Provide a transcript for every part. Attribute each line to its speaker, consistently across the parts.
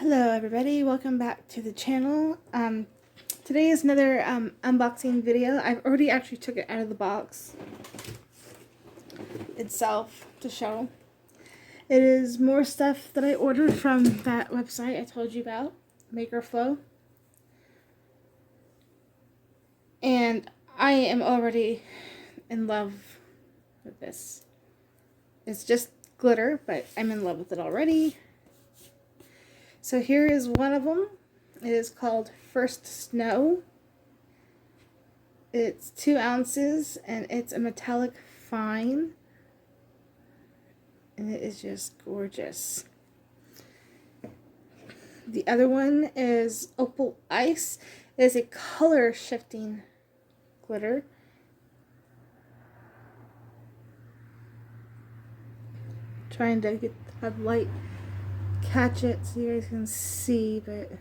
Speaker 1: Hello everybody, welcome back to the channel. Today is another unboxing video. I've already actually took it out of the box itself to show. It is more stuff that I ordered from that website I told you about, MakerFlow. And I am already in love with this. It's just glitter, but I'm in love with it already. So here is one of them. It is called First Snow. It's 2 ounces and it's a metallic fine. And it is just gorgeous. The other one is Opal Ice. It is a color shifting glitter. Trying to get the light catch it so you guys can see, but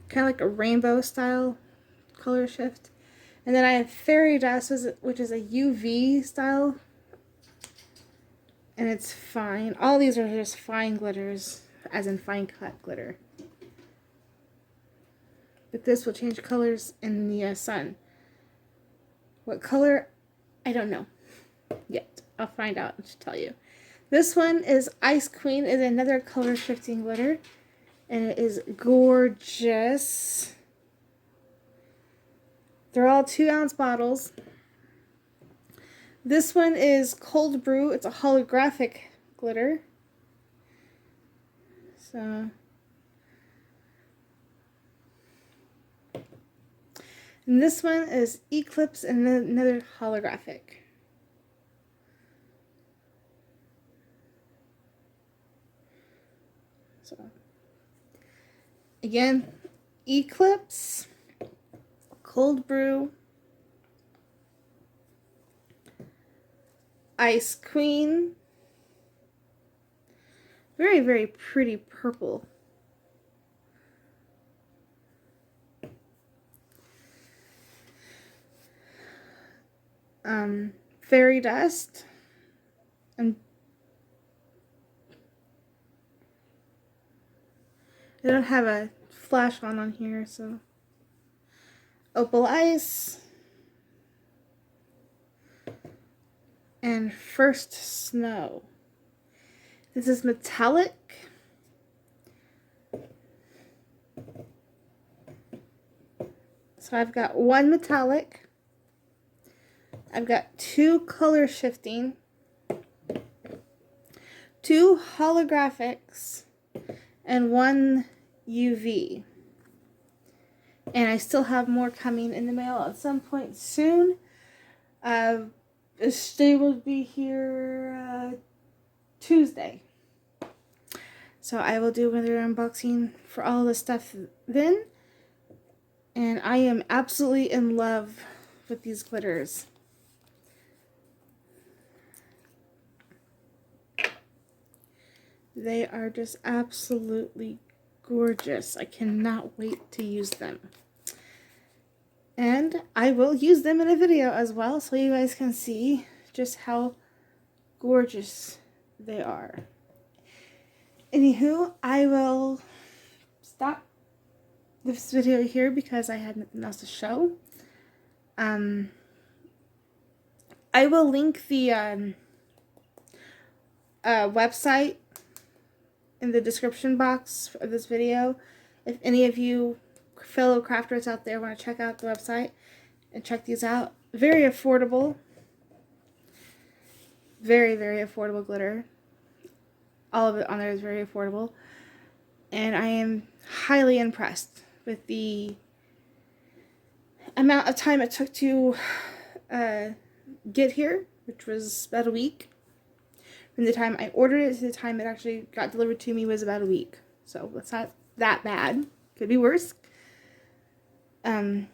Speaker 1: kind of like a rainbow style color shift. And then I have Fairy Dust, which is a UV style, and it's fine. All these are just fine glitters, as in fine cut glitter. But this will change colors in the sun. What color? I don't know yet. I'll find out and tell you. This one is Ice Queen, is another color shifting glitter, and it is gorgeous. They're all 2 ounce bottles. This one is Cold Brew. It's a holographic glitter. So, and this one is Eclipse, and another holographic. So, again, Eclipse, Cold Brew, Ice Queen, very, very pretty purple. Fairy Dust, and I don't have a flash on here, so Opal Ice, and First Snow. This is metallic. So I've got 1 metallic. I've got 2 color shifting, 2 holographics, and 1 UV. And I still have more coming in the mail at some point soon. They will be here Tuesday. So I will do another unboxing for all the stuff then. And I am absolutely in love with these glitters. They are just absolutely gorgeous. I cannot wait to use them. And I will use them in a video as well, so you guys can see just how gorgeous they are. Anywho, I will stop this video here because I had nothing else to show. I will link the website in the description box of this video. If any of you fellow crafters out there want to check out the website and check these out. Very affordable. Very, very affordable glitter. All of it on there is very affordable. And I am highly impressed with the amount of time it took to get here, which was about a week. From the time I ordered it to the time it actually got delivered to me was about a week. So it's not that bad. Could be worse. The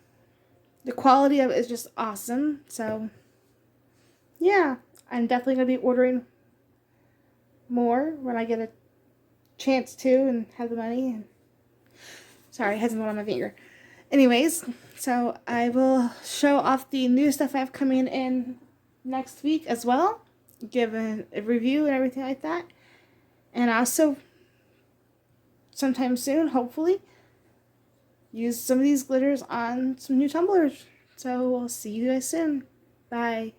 Speaker 1: quality of it is just awesome. So yeah, I'm definitely going to be ordering more when I get a chance to and have the money. Sorry, I had something on my finger. Anyways, so I will show off the new stuff I have coming in next week as well. Give a review and everything like that. And also sometime soon, hopefully, use some of these glitters on some new tumblers. So we'll see you guys soon. Bye.